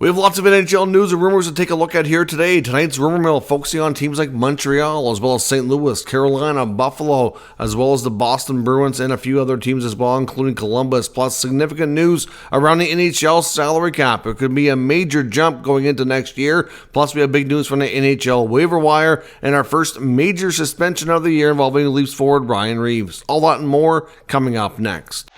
We have lots of NHL news and rumors to take a look at here today. Tonight's rumor mill focusing on teams like Montreal, as well as St. Louis, Carolina, Buffalo, as well as the Boston Bruins and a few other teams as well, including Columbus, plus significant news around the NHL salary cap. It could be a major jump going into next year. Plus, we have big news from the NHL waiver wire and our first major suspension of the year involving Leafs forward Ryan Reaves. All that and more coming up next.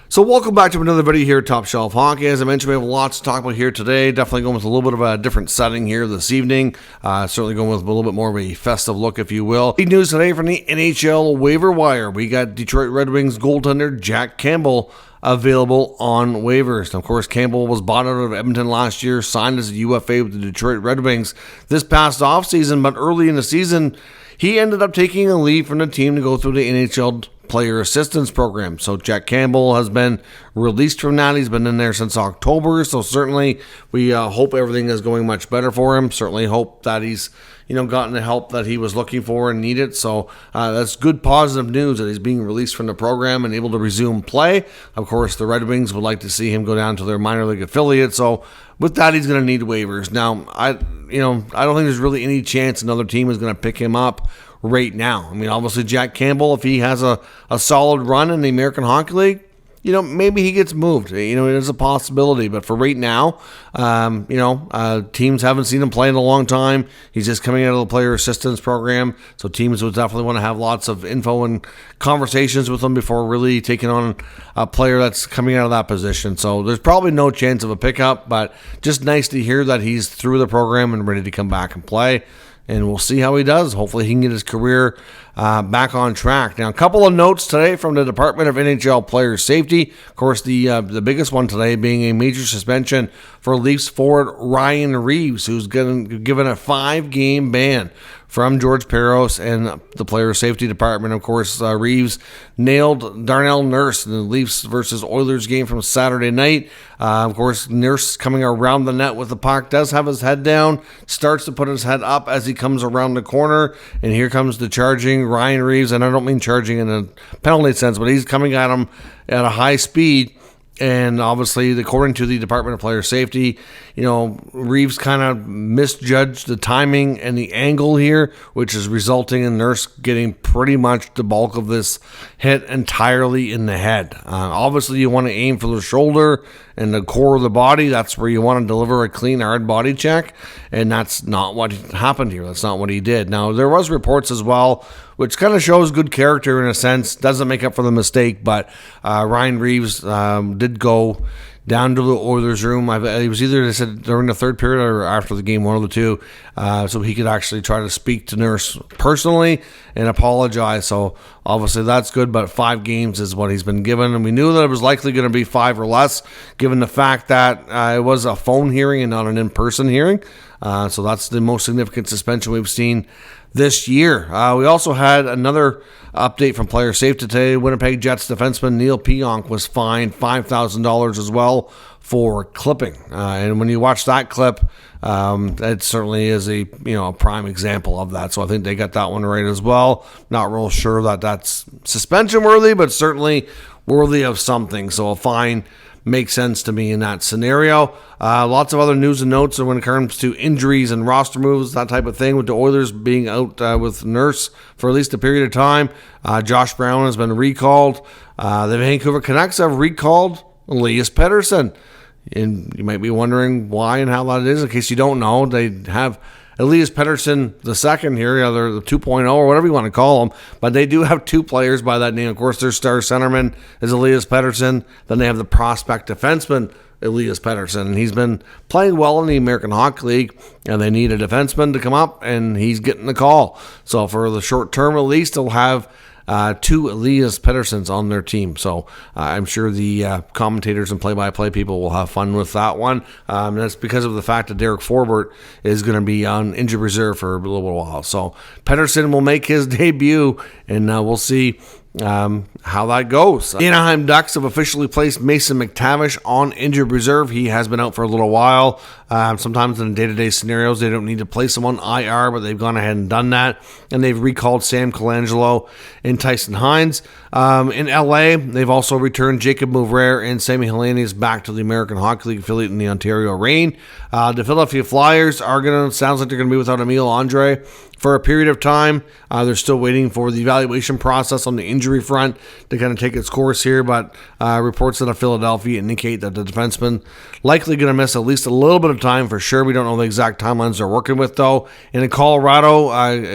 So welcome back to another video here at Top Shelf Hockey. As I mentioned, we have lots to talk about here today. Definitely going with a little bit of a different setting here this evening. Certainly going with a little bit more of a festive look, if you will. Big news today from the NHL waiver wire. We got Detroit Red Wings goaltender Jack Campbell available on waivers. And of course, Campbell was bought out of Edmonton last year, signed as a UFA with the Detroit Red Wings this past offseason, but early in the season, he ended up taking a leave from the team to go through the NHL Player Assistance Program. So Jack Campbell has been released from that. He's been in there since October. So certainly we hope everything is going much better for him. Certainly hope that he's gotten the help that he was looking for and needed. So that's good positive news that he's being released from the program and able to resume play. Of course, the Red Wings would like to see him go down to their minor league affiliate. So with that, he's going to need waivers. Now, I don't think there's really any chance another team is going to pick him up right now. I mean, obviously Jack Campbell, if he has a solid run in the American Hockey League, maybe he gets moved. It is a possibility. But for right now, teams haven't seen him play in a long time. He's just coming out of the player assistance program. So teams would definitely want to have lots of info and conversations with him before really taking on a player that's coming out of that position. So there's probably no chance of a pickup, but just nice to hear that he's through the program and ready to come back and play. And we'll see how he does. Hopefully he can get his career back on track. Now, a couple of notes today from the Department of NHL Player Safety. Of course, the biggest one today being a major suspension for Leafs forward Ryan Reaves, who's given a 5-game ban from George Peros and the Player Safety Department. Of course, Reaves nailed Darnell Nurse in the Leafs versus Oilers game from Saturday night. Of course, Nurse coming around the net with the puck, does have his head down, starts to put his head up as he comes around the corner, and here comes the charging Ryan Reaves, and I don't mean charging in a penalty sense, but he's coming at him at a high speed. And obviously, according to the Department of Player Safety, Reaves kind of misjudged the timing and the angle here, which is resulting in Nurse getting pretty much the bulk of this hit entirely in the head. Obviously, you want to aim for the shoulder and the core of the body. That's where you want to deliver a clean, hard body check, and that's not what happened here. That's not what he did. Now, there was reports as well, which kind of shows good character in a sense. Doesn't make up for the mistake, but Ryan Reaves did go down to the Oilers room. It was either, they said, during the third period or after the game, one of the two, so he could actually try to speak to Nurse personally and apologize. So obviously that's good, but 5 games is what he's been given, and we knew that it was likely going to be 5 or less, given the fact that it was a phone hearing and not an in-person hearing. So that's the most significant suspension we've seen this year. We also had another update from Player Safety today. Winnipeg Jets defenseman Neil Pionk was fined $5,000 as well for clipping. And when you watch that clip, it certainly is a prime example of that. So I think they got that one right as well. Not real sure that that's suspension worthy, but certainly worthy of something. So a fine makes sense to me in that scenario. Lots of other news and notes when it comes to injuries and roster moves, that type of thing, with the Oilers being out with Nurse for at least a period of time. Josh Brown has been recalled. The Vancouver Canucks have recalled Elias Pettersson. And you might be wondering why and how that is. In case you don't know, they have Elias Pettersson the second here, either the 2.0 or whatever you want to call him, but they do have 2 players by that name. Of course, their star centerman is Elias Pettersson. Then they have the prospect defenseman, Elias Pettersson, and he's been playing well in the American Hockey League, and they need a defenseman to come up, and he's getting the call. So for the short term, at least, they'll have 2 Elias Petterssons on their team. So I'm sure the commentators and play-by-play people will have fun with that one. That's because of the fact that Derek Forbort is going to be on injured reserve for a little while. So Pettersson will make his debut, and we'll see how that goes. The Anaheim Ducks have officially placed Mason McTavish on injured reserve. He has been out for a little while. Sometimes in day-to-day scenarios, they don't need to place him on IR, but they've gone ahead and done that. And they've recalled Sam Colangelo and Tyson Hines. In LA, they've also returned Jacob Mouvrer and Sammy Helenius back to the American Hockey League affiliate in the Ontario Reign. The Philadelphia Flyers sounds like they're going to be without Emile Andre for a period of time. They're still waiting for the evaluation process on the injury front to kind of take its course here, but reports out of Philadelphia indicate that the defenseman likely going to miss at least a little bit of time for sure. We don't know the exact timelines they're working with, though. And in Colorado,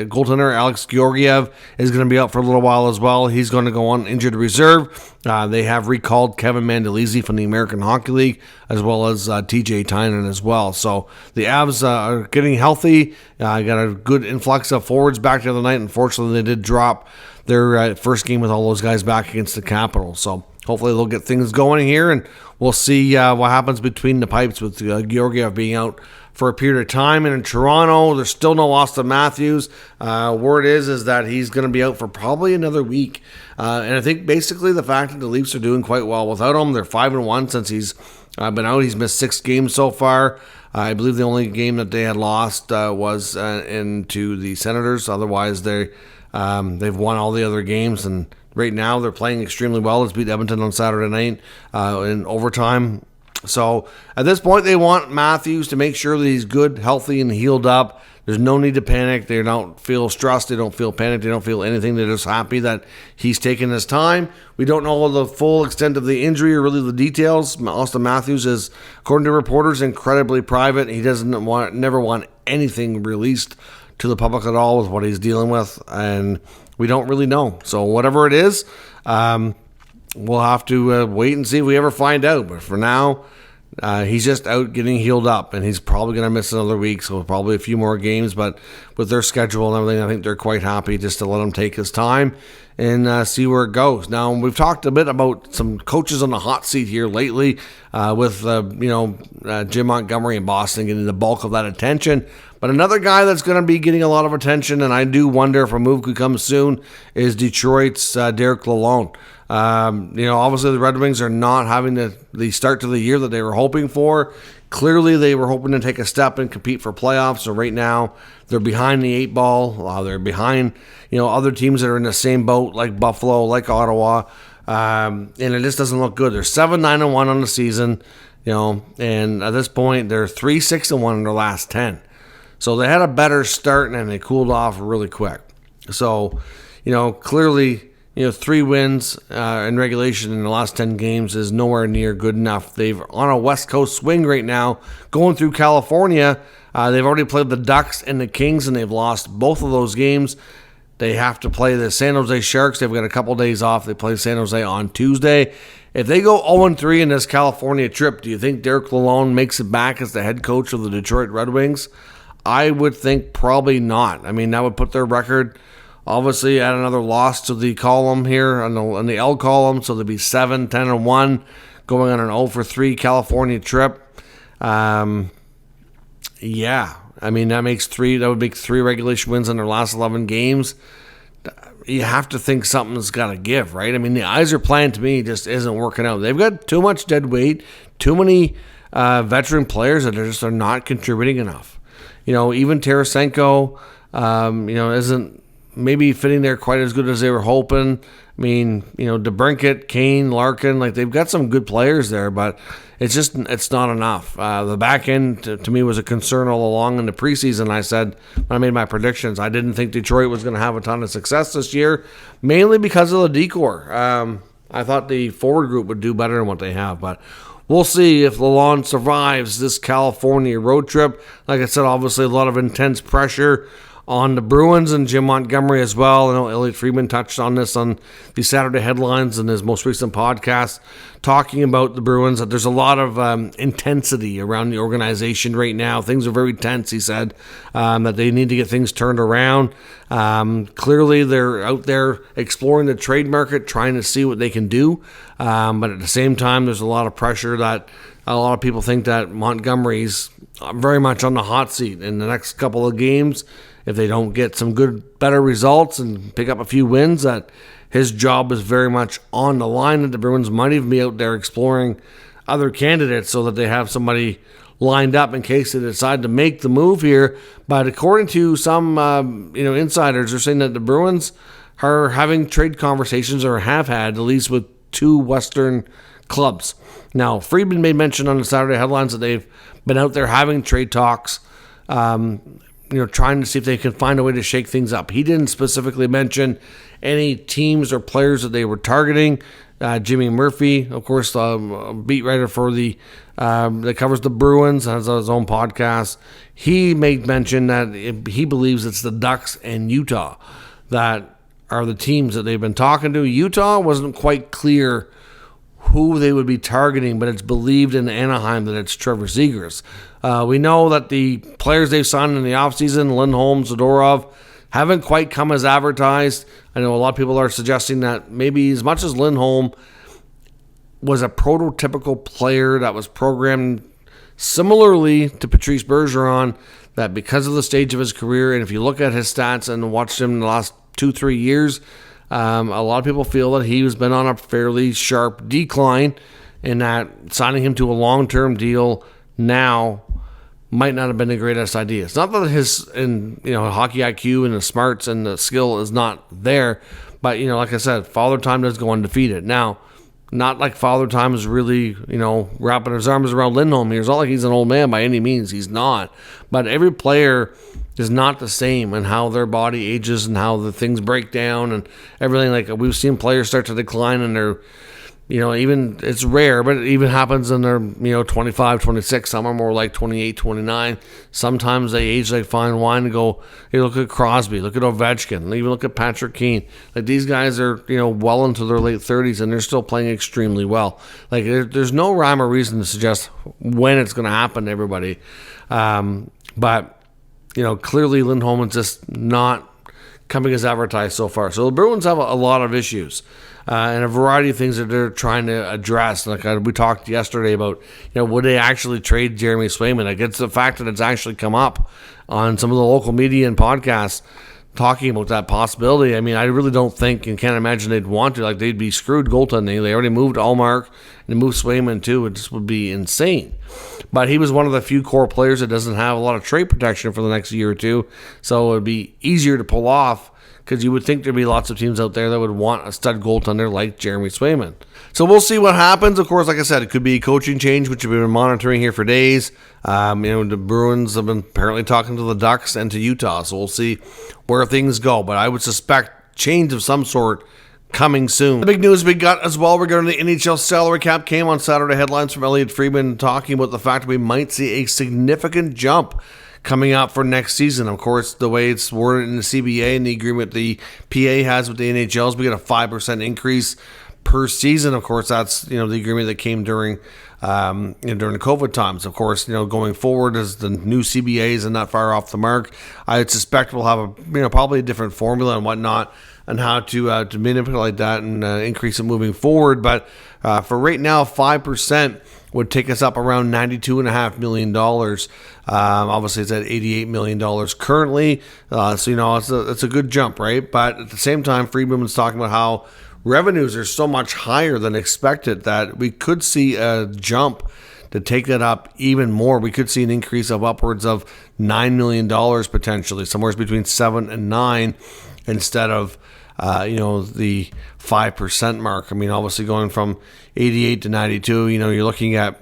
goaltender Alex Georgiev is going to be out for a little while as well. He's going to go on injured reserve. They have recalled Kevin Mandolese from the American Hockey League, as well as TJ Tynan as well. So the Avs are getting healthy. Got a good influx of forwards back the other night. Unfortunately, they did drop their first game with all those guys back against the Capitals. So hopefully they'll get things going here, and we'll see what happens between the pipes with Georgiev being out for a period of time. And in Toronto, there's still no Austin Matthews. Word is that he's going to be out for probably another week. And I think basically the fact that the Leafs are doing quite well without him. They're 5-1 since he's been out. He's missed 6 games so far. I believe the only game that they had lost was into the Senators. Otherwise, they've won all the other games, and right now they're playing extremely well. Let's beat Edmonton on Saturday night in overtime. So at this point, they want Matthews to make sure that he's good, healthy, and healed up. There's no need to panic. They don't feel stressed. They don't feel panicked. They don't feel anything. They're just happy that he's taking his time. We don't know the full extent of the injury or really the details. Austin Matthews is, according to reporters, incredibly private. He never want anything released to the public at all with what he's dealing with, and we don't really know. So whatever it is, we'll have to wait and see if we ever find out. But for now, he's just out getting healed up, and he's probably going to miss another week, so probably a few more games. But with their schedule and everything, I think they're quite happy just to let him take his time and see where it goes. Now, we've talked a bit about some coaches on the hot seat here lately with Jim Montgomery in Boston getting the bulk of that attention. But another guy that's going to be getting a lot of attention, and I do wonder if a move could come soon, is Detroit's Derek Lalonde. Obviously the Red Wings are not having the start to the year that they were hoping for. Clearly, they were hoping to take a step and compete for playoffs. So right now, they're behind the 8 ball. They're behind, other teams that are in the same boat, like Buffalo, like Ottawa. And it just doesn't look good. They're 7-9-1 on the season, and at this point, they're 3-6-1 in their last 10. So they had a better start, and then they cooled off really quick. So, clearly, 3 wins in regulation in the last 10 games is nowhere near good enough. They've on a West Coast swing right now, going through California. They've already played the Ducks and the Kings, and they've lost both of those games. They have to play the San Jose Sharks. They've got a couple days off. They play San Jose on Tuesday. If they go 0-3 in this California trip, do you think Derek Lalonde makes it back as the head coach of the Detroit Red Wings? I would think probably not. I mean, that would put their record obviously add another loss to the column here on the L column, so they'd be 7-10-1 going on an 0-3 California trip. That would make 3 regulation wins in their last 11 games. You have to think something's got to give, right? I mean, the Yzer plan to me just isn't working out. They've got too much dead weight, too many veteran players that are not contributing enough. Even Tarasenko, isn't maybe fitting there quite as good as they were hoping. I mean, DeBrincat, Kane, Larkin, they've got some good players there, but it's not enough. The back end to me was a concern all along in the preseason. I said when I made my predictions, I didn't think Detroit was going to have a ton of success this year, mainly because of the decor. I thought the forward group would do better than what they have, but we'll see if Lalonde survives this California road trip. Like I said, obviously a lot of intense pressure on the Bruins and Jim Montgomery as well. I know Elliot Friedman touched on this on the Saturday headlines in his most recent podcast, talking about the Bruins, that there's a lot of intensity around the organization right now. Things are very tense, he said, that they need to get things turned around. Clearly, they're out there exploring the trade market, trying to see what they can do. But at the same time, there's a lot of pressure that a lot of people think that Montgomery's very much on the hot seat in the next couple of games. If they don't get some better results and pick up a few wins, that his job is very much on the line, that the Bruins might even be out there exploring other candidates so that they have somebody lined up in case they decide to make the move here. But according to some insiders, they're saying that the Bruins are having trade conversations, or have had, at least with 2 Western clubs. Now, Friedman made mention on the Saturday headlines that they've been out there having trade talks, trying to see if they can find a way to shake things up. He didn't specifically mention any teams or players that they were targeting. Jimmy Murphy, of course, beat writer for that covers the Bruins, has his own podcast. He made mention that he believes it's the Ducks and Utah that are the teams that they've been talking to. Utah wasn't quite clear who they would be targeting, but it's believed in Anaheim that it's Trevor Zegras. We know that the players they've signed in the offseason, Lindholm, Zadorov, haven't quite come as advertised. I know a lot of people are suggesting that maybe as much as Lindholm was a prototypical player that was programmed similarly to Patrice Bergeron, that because of the stage of his career, and if you look at his stats and watch him in the last 2-3 years, a lot of people feel that he has been on a fairly sharp decline, and that signing him to a long-term deal now might not have been the greatest idea. It's not that his hockey IQ and the smarts and the skill is not there, but like I said, Father Time does go undefeated. Now, not like Father Time is really, wrapping his arms around Lindholm here. It's not like he's an old man by any means. He's not. But every player is not the same, and how their body ages and how the things break down and everything. Like, we've seen players start to decline, and they're, even, it's rare, but it even happens in their, 25, 26. Some are more like 28, 29. Sometimes they age like fine wine and go, look at Crosby, look at Ovechkin, even look at Patrick Kane. Like, these guys are, well into their late 30s, and they're still playing extremely well. Like, there's no rhyme or reason to suggest when it's going to happen to everybody. But clearly Lindholm is just not coming as advertised so far. So the Bruins have a lot of issues and a variety of things that they're trying to address. Like we talked yesterday about, would they actually trade Jeremy Swayman? Like, it's the fact that it's actually come up on some of the local media and podcasts talking about that possibility. I mean, I really don't think and can't imagine they'd want to. Like, they'd be screwed goaltending. They already moved Allmark and moved Swayman too. It just would be insane. But he was one of the few core players that doesn't have a lot of trade protection for the next year or two. So it would be easier to pull off, because you would think there'd be lots of teams out there that would want a stud goaltender like Jeremy Swayman. So we'll see what happens. Of course, like I said, it could be a coaching change, which we've been monitoring here for days. The Bruins have been apparently talking to the Ducks and to Utah, so we'll see where things go. But I would suspect change of some sort coming soon. The big news we got as well regarding the NHL salary cap came on Saturday. Headlines from Elliotte Friedman talking about the fact that we might see a significant jump coming up for next season. Of course, the way it's worded in the CBA and the agreement the PA has with the NHL is we get a 5% increase per season. Of course, that's the agreement that came during the COVID times. Of course, going forward as the new CBAs and not far off the mark, I would suspect we'll have probably a different formula and whatnot and how to manipulate that and increase it moving forward. But for right now, 5% would take us up around $92.5 million. Obviously, it's at $88 million currently. So, it's a good jump, right? But at the same time, Friedman was talking about how revenues are so much higher than expected that we could see a jump to take that up even more. We could see an increase of upwards of $9 million potentially, somewhere between 7 and 9 instead of the 5% mark. I mean, obviously going from 88 to 92, you're looking at,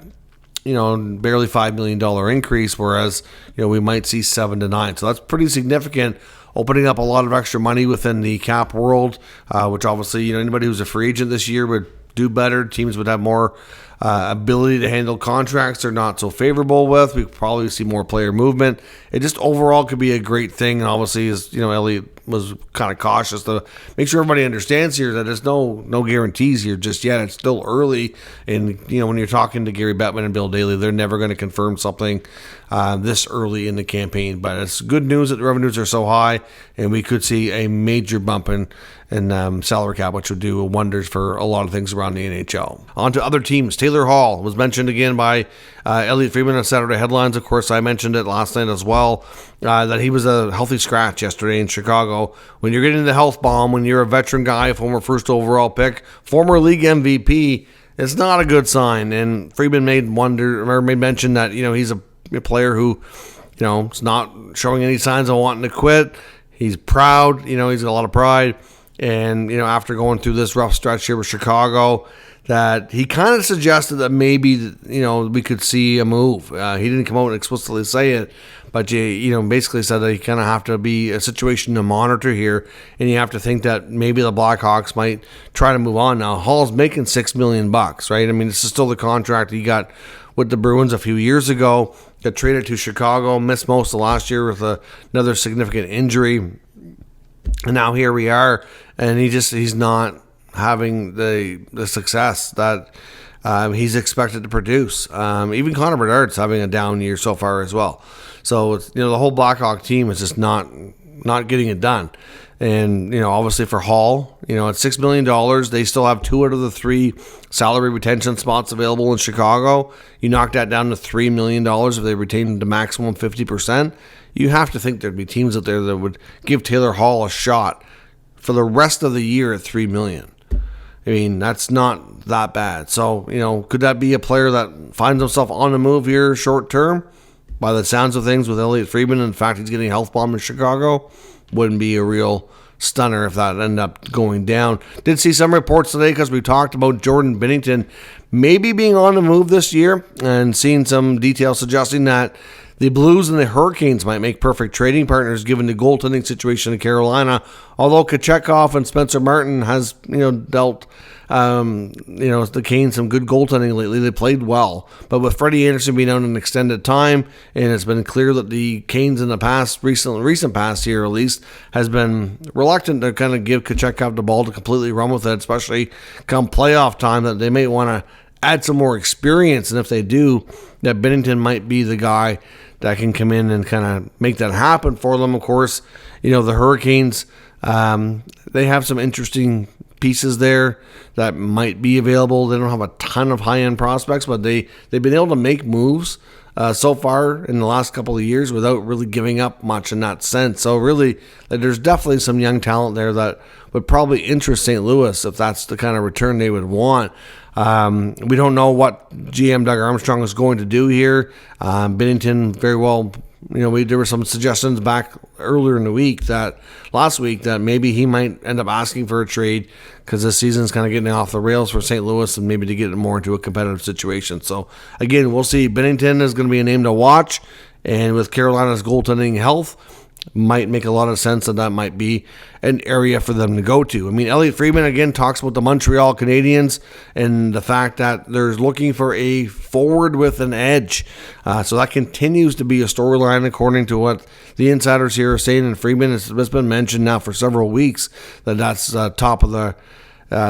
barely $5 million increase, whereas, we might see 7 to 9. So that's pretty significant, opening up a lot of extra money within the cap world, which obviously, anybody who's a free agent this year would do better. Teams would have more ability to handle contracts they're not so favorable with. We could probably see more player movement. It just overall could be a great thing. And obviously, as Elliotte was kind of cautious to make sure everybody understands here that there's no guarantees here just yet. It's still early. And, when you're talking to Gary Bettman and Bill Daly, they're never going to confirm something this early in the campaign. But it's good news that the revenues are so high, and we could see a major bump in salary cap, which would do wonders for a lot of things around the NHL. On to other teams. Taylor Taylor Hall was mentioned again by Elliotte Friedman on Saturday Headlines. Of course, I mentioned it last night as well, that he was a healthy scratch yesterday in Chicago. When you're getting the health bomb, when you're a veteran guy, former first overall pick, former league MVP, it's not a good sign. And Friedman made mention that, he's a player who, is not showing any signs of wanting to quit. He's proud, he's got a lot of pride. And, after going through this rough stretch here with Chicago, that he kind of suggested that maybe, we could see a move. He didn't come out and explicitly say it, but, basically said that you kind of have to be a situation to monitor here, and you have to think that maybe the Blackhawks might try to move on. Now, Hall's making $6 million, right? I mean, this is still the contract he got with the Bruins a few years ago, got traded to Chicago, missed most of last year with another significant injury. And now here we are, and he's not having the success that he's expected to produce. Even Connor Bedard's having a down year so far as well. So it's, the whole Blackhawk team is just not getting it done. And obviously for Hall, at $6 million, they still have 2 out of the 3 salary retention spots available in Chicago. You knock that down to $3 million if they retain the maximum 50%. You have to think there'd be teams out there that would give Taylor Hall a shot for the rest of the year at $3 million. I mean, that's not that bad. So, could that be a player that finds himself on the move here short term? By the sounds of things with Elliotte Friedman, in fact, he's getting health bombed in Chicago. Wouldn't be a real stunner if that ended up going down. Did see some reports today, because we talked about Jordan Binnington maybe being on the move this year, and seeing some details suggesting that the Blues and the Hurricanes might make perfect trading partners given the goaltending situation in Carolina. Although Kochetkov and Spencer Martin has, dealt, the Canes some good goaltending lately. They played well. But with Freddie Anderson being out an extended time, and it's been clear that the Canes in the past, recent past here at least, has been reluctant to kind of give Kochetkov the ball to completely run with it, especially come playoff time, that they may want to add some more experience. And if they do, that Binnington might be the guy that can come in and kind of make that happen for them. Of course, the Hurricanes, they have some interesting pieces there that might be available. They don't have a ton of high-end prospects, but they've been able to make moves so far in the last couple of years without really giving up much in that sense. So really, there's definitely some young talent there that would probably interest St. Louis if that's the kind of return they would want. We don't know what GM Doug Armstrong is going to do here. Binnington very well, there were some suggestions back earlier in the week, last week, that maybe he might end up asking for a trade because this season's kind of getting off the rails for St. Louis, and maybe to get it more into a competitive situation. So again, we'll see. Binnington is going to be a name to watch, and with Carolina's goaltending health, might make a lot of sense that might be an area for them to go to. I mean, Elliotte Friedman again talks about the Montreal Canadiens and the fact that they're looking for a forward with an edge. So that continues to be a storyline according to what the insiders here are saying. And Friedman has been mentioned now for several weeks that's top of the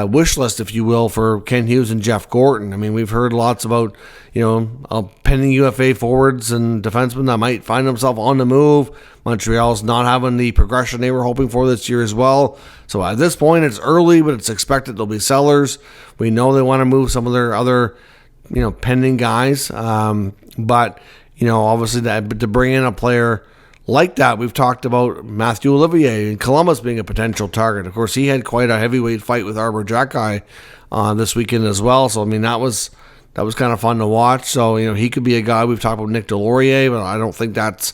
wish list, if you will, for Ken Hughes and Jeff Gorton. I mean, we've heard lots about, pending UFA forwards and defensemen that might find themselves on the move. Montreal's not having the progression they were hoping for this year as well. So at this point, it's early, but it's expected they'll be sellers. We know they want to move some of their other, pending guys. But, obviously to bring in a player like that, we've talked about Matthew Olivier in Columbus being a potential target. Of course, he had quite a heavyweight fight with Arbor Jackeye this weekend as well. So, I mean, that was kind of fun to watch. So, he could be a guy. We've talked about Nick Delorier, but I don't think that's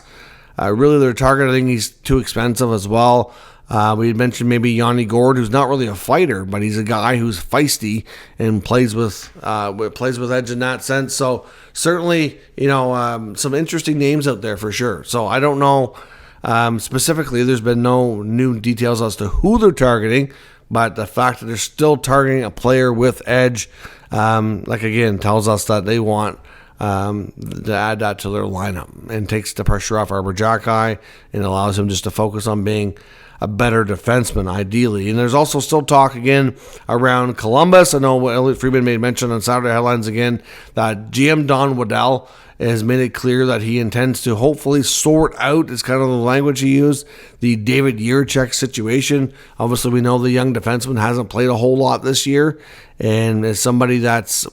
really their target. I think he's too expensive as well. We had mentioned maybe Yanni Gourde, who's not really a fighter, but he's a guy who's feisty and plays with edge in that sense. So certainly, some interesting names out there for sure. So I don't know specifically. There's been no new details as to who they're targeting, but the fact that they're still targeting a player with edge, again, tells us that they want to add that to their lineup and takes the pressure off Arbor Jackeye and allows him just to focus on being a better defenseman, ideally. And there's also still talk again around Columbus. I know Elliotte Friedman made mention on Saturday Headlines again that GM Don Waddell has made it clear that he intends to hopefully sort out, is kind of the language he used, the David Jiricek situation. Obviously, we know the young defenseman hasn't played a whole lot this year, and is somebody that's,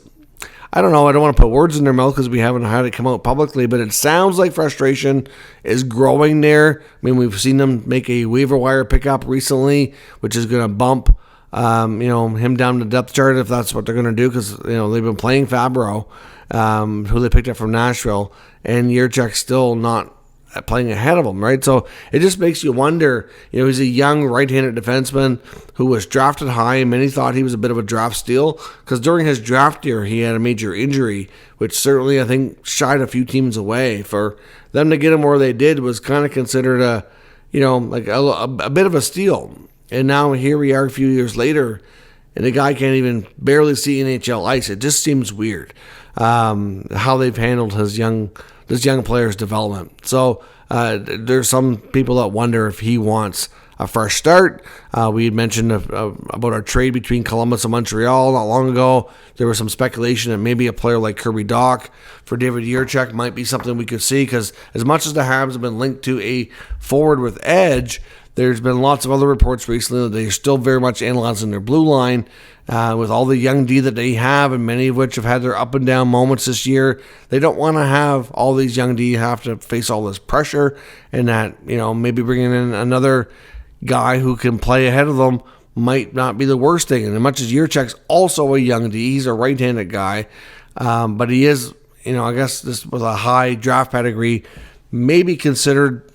I don't know. I don't want to put words in their mouth because we haven't had it come out publicly, but it sounds like frustration is growing there. I mean, we've seen them make a waiver wire pickup recently, which is going to bump, him down the depth chart if that's what they're going to do, because, they've been playing Fabro, who they picked up from Nashville, and Jiricek's still not playing ahead of him, right? So it just makes you wonder, he's a young right-handed defenseman who was drafted high, and many thought he was a bit of a draft steal, because during his draft year, he had a major injury, which certainly, I think, shied a few teams away. For them to get him where they did was kind of considered a bit of a steal. And now here we are a few years later, and the guy can't even barely see NHL ice. It just seems weird how they've handled this young player's development. So there's some people that wonder if he wants a fresh start. We had mentioned about our trade between Columbus and Montreal not long ago. There was some speculation that maybe a player like Kirby Dach for David Jiricek might be something we could see, because as much as the Habs have been linked to a forward with edge, there's been lots of other reports recently that they're still very much analyzing their blue line with all the young D that they have, and many of which have had their up and down moments this year. They don't want to have all these young D have to face all this pressure, and that, maybe bringing in another guy who can play ahead of them might not be the worst thing. And as much as Jiricek's also a young D, he's a right-handed guy, but he is, I guess this with a high draft pedigree, maybe considered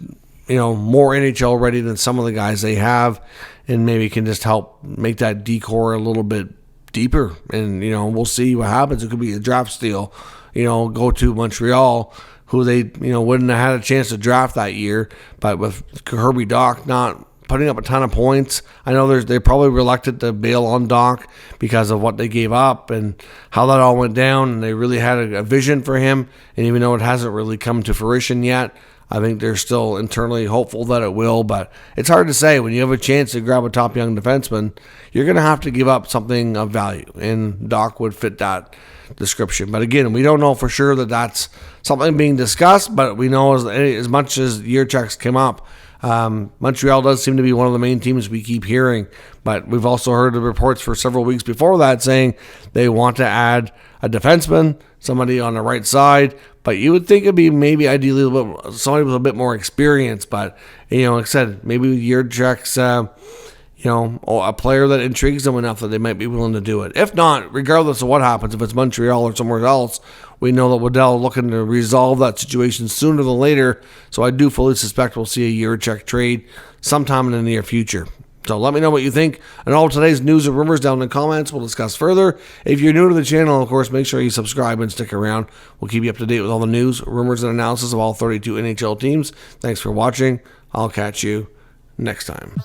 more NHL ready than some of the guys they have, and maybe can just help make that decor a little bit deeper. And, we'll see what happens. It could be a draft steal, go to Montreal, who they, wouldn't have had a chance to draft that year. But with Kirby Dach not putting up a ton of points, I know they're probably reluctant to bail on Dach because of what they gave up and how that all went down. And they really had a vision for him. And even though it hasn't really come to fruition yet, I think they're still internally hopeful that it will, but it's hard to say. When you have a chance to grab a top young defenseman, you're going to have to give up something of value, and Dach would fit that description. But again, we don't know for sure that that's something being discussed, but we know as much as Jiricek's came up, Montreal does seem to be one of the main teams we keep hearing, but we've also heard the reports for several weeks before that saying they want to add a defenseman, somebody on the right side, but you would think it'd be maybe ideally somebody with a bit more experience. But, like I said, maybe Jiricek's, a player that intrigues them enough that they might be willing to do it. If not, regardless of what happens, if it's Montreal or somewhere else, we know that Waddell looking to resolve that situation sooner than later. So I do fully suspect we'll see a Jiricek trade sometime in the near future. So let me know what you think and all of today's news and rumors down in the comments. We'll discuss further. If you're new to the channel, of course, make sure you subscribe and stick around. We'll keep you up to date with all the news, rumors, and analysis of all 32 NHL teams. Thanks for watching. I'll catch you next time.